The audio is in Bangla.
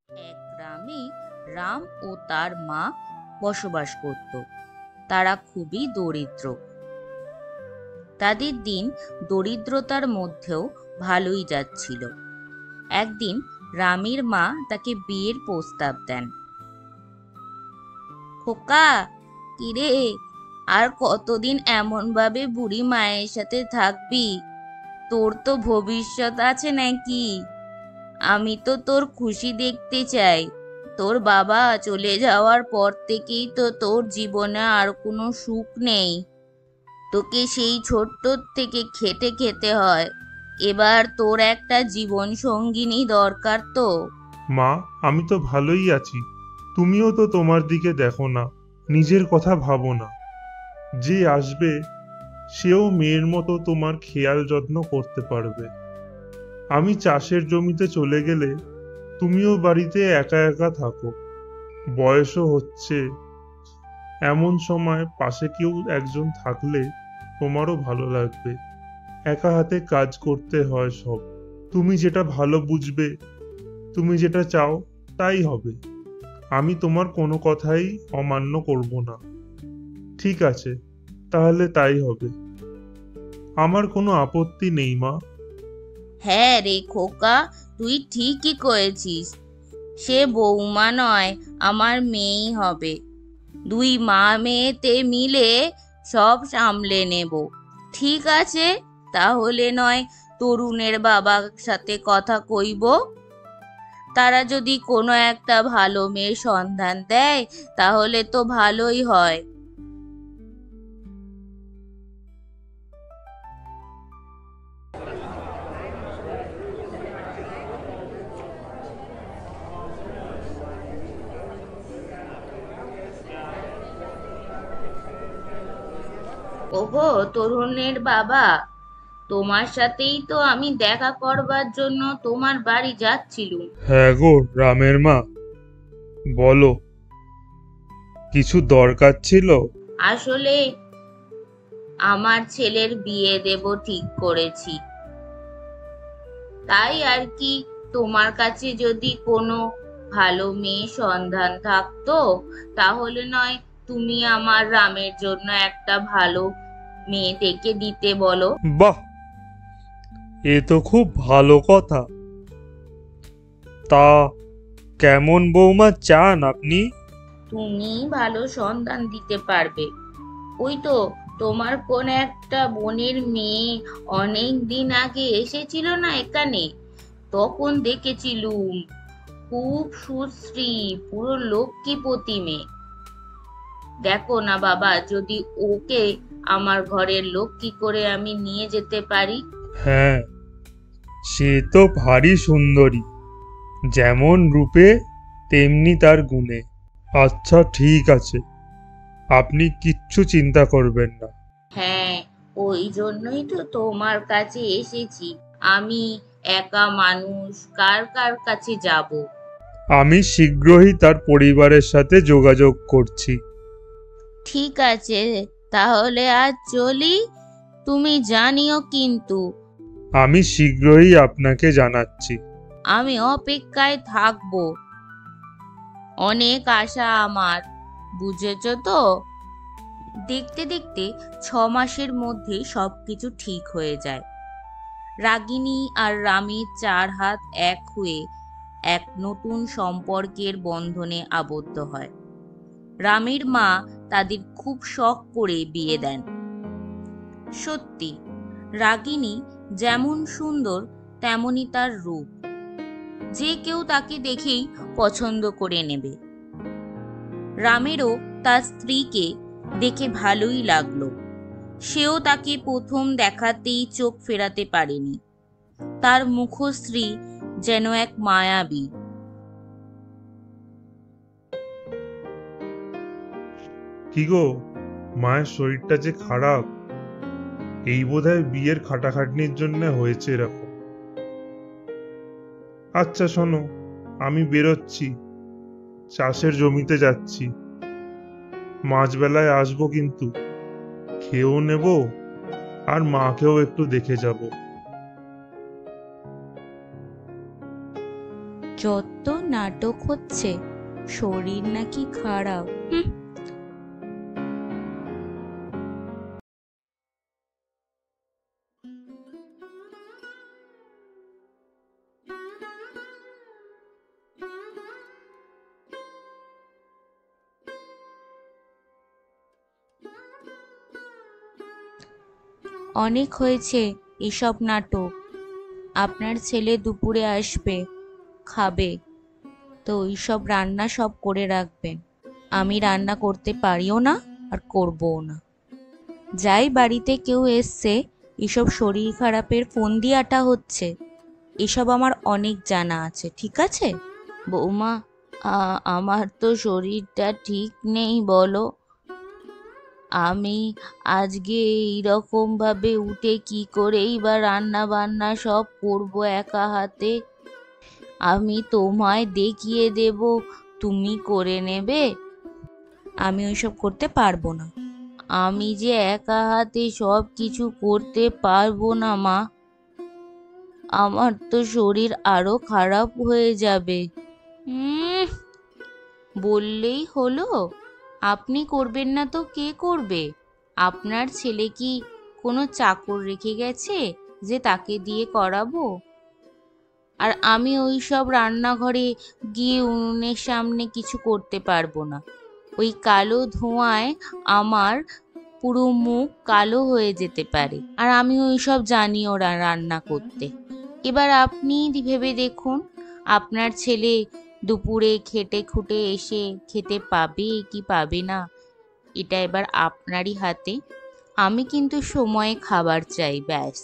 এক গ্রামে রাম ও তার মা বসবাস করত। তারা খুবই দরিদ্র। তাদের দিন দরিদ্রতার মধ্যেও ভালোই যাচ্ছিল। একদিন রামের মা তাকে বিয়ের প্রস্তাব দেন। খোকা, কিরে, আর কতদিন এমন ভাবে বুড়ি মায়ের সাথে থাকবি? তোর তো ভবিষ্যৎ আছে নাকি? আমি তো তোর খুশি দেখতে চাই। তোর বাবা চলে যাওয়ার পর থেকেই তো তোর জীবনে আর কোনো সুখ নেই। তোকে সেই ছোট্ট থেকে খেটে খেতে হয়। এবার তোর একটা জীবন সঙ্গিনী দরকার তো। মা, আমি তো ভালোই আছি। তুমিও তো তোমার দিকে দেখো না, নিজের কথা ভাবো না। যে আসবে সেও মেয়ের মতো তোমার খেয়াল যত্ন করতে পারবে। আমি চাষের জমিতে চলে গেলে তুমিও বাড়িতে একা একা থাকো। বয়সও হচ্ছে, এমন সময় পাশে কেউ একজন থাকলে তোমারও ভালো লাগবে। একা হাতে কাজ করতে হয় সব। তুমি যেটা ভালো বুঝবে, তুমি যেটা চাও তাই হবে। আমি তোমার কোনো কথাই অমান্য করব না। ঠিক আছে, তাহলে তাই হবে। আমার কোনো আপত্তি নেই মা। হ্যাঁ রে খোকা, তুই ঠিকই করেছিস। সে বৌমা নয়, আমার মেয়েই হবে। দুই মা মেয়েতে মিলে সব সামলে নেব। ঠিক আছে, তাহলে নয় তরুণের বাবার সাথে কথা কইব। তারা যদি কোনো একটা ভালো মেয়ের সন্ধান দেয় তাহলে তো ভালোই হয়। ওগো তরুণের বাবা, তোমার সাথেই তো আমি দেখা করবার জন্য তোমার বাড়ি যাচ্ছিলুম। হ্যাঁ গো রামের মা, বলো, কিছু দরকার ছিল? আসলে আমার ছেলের বিয়ে দেব ঠিক করেছি। তাই আর কি, তোমার কাছে যদি কোনো ভালো মেয়ে সন্ধান থাকতো তাহলে নয় তুমি আমার রামের জন্য একটা ভালো মেয়ে দেখে দিতে বলো। বাহ, এ তো খুব ভালো কথা। তা কেমন বৌমা চান আপনি? তুমি ভালো সন্ধান দিতে পারবে। ওই তো তোমার কোন একটা বোনের মেয়ে অনেক দিন আগে এসেছিল না এখানে, তখন দেখেছিলুম। খুব সুশ্রী, পুরো লক্ষ্মীপতি মেয়ে। দেখো না বাবা, যদি ওকে আমার ঘরের লক্ষ্মী করে আমি নিয়ে যেতে পারি। হ্যাঁ, সে তো ভারী সুন্দরী, যেমন রূপে তেমনি তার গুণে। আচ্ছা ঠিক আছে, আপনি কিচ্ছু চিন্তা করবেন না। হ্যাঁ, ওই জন্যই তো তোমার কাছে এসেছি। আমি একা মানুষ, কার কার কাছে যাব। আমি শীঘ্রই তার পরিবারের সাথে যোগাযোগ করছি। ঠিক আছে, তাহলে আজ চলি। তুমি জানিও কিন্তু। আমি শীঘ্রই আপনাকে জানাচ্ছি। আমি অপেক্ষায় থাকবো। অনেক আশা আমার, বুঝেছো তো? দেখতে দেখতে 6 মাসের মধ্যে সবকিছু ঠিক হয়ে যায়। রাগিনী আর রামের 4 হাত এক হয়ে এক নতুন সম্পর্কের বন্ধনে আবদ্ধ হয়। রামের মা তাদের খুব শখ করে বিয়ে দেন। সত্যি, রাগিনী যেমন সুন্দর তেমনি তার রূপ। যে কেউ তাকে দেখেই পছন্দ করে নেবে। রামেরও তার স্ত্রীকে দেখে ভালোই লাগলো। সেও তাকে প্রথম দেখাতেই চোখ ফেরাতে পারেনি। তার মুখশ্রী যেন এক মায়াবী। কি গো, মায়ের শরীরটা যে খারাপ, এই বোধহয় বিয়ের খাটাখাটনির জন্য হয়েছে এরকম। আচ্ছা শোনো, আমি বেরোচ্ছি, চাষের জমিতে যাচ্ছি। মাঝবেলায় আসবো কিন্তু, খেয়েও নেব আর মাকেও একটু দেখে যাব। যত নাটক হচ্ছে, শরীর নাকি খারাপ। অনেক হয়েছে এসব নাটক। আপনার ছেলে দুপুরে আসবে, খাবে, তো ওইসব রান্না সব করে রাখবেন। আমি রান্না করতে পারিও না, আর করবও না। যাই বাড়িতে কেউ এসছে, এসব শরীর খারাপের ফন্দিআটা হচ্ছে, এসব আমার অনেক জানা আছে, ঠিক আছে? বৌমা, আমার তো শরীরটা ঠিক নেই, বলো। আমি আজকে এইরকম ভাবে উঠে কি করেই বা রান্না বান্না সব করবো একা হাতে? আমি তোমায় দেখিয়ে দেব, তুমি করে নেবে? আমি ওইসব করতে পারবো না। আমি যে একা হাতে সব কিছু করতে পারবো না মা, আমার তো শরীর আরো খারাপ হয়ে যাবে। বললেই হলো? আপনি করবেন না তো কে করবে? আপনার ছেলে কি কোনো চাকর রেখে গেছে যে তাকে দিয়ে করাবো? আর আমি ওই সব রান্নাঘরে গিয়ে উনুনের সামনে কিছু করতে পারবো না। ওই কালো ধোঁয়ায় আমার পুরো মুখ কালো হয়ে যেতে পারে, আর আমি ওই সব জানিও না রান্না করতে। এবার আপনিই ভেবে দেখুন, আপনার ছেলে দুপুরে খেটে খুটে এসে খেতে পাবে কি পাবে না, এটা এবার আপনারই হাতে। আমি কিন্তু সময়ে খাবার চাই, ব্যাস।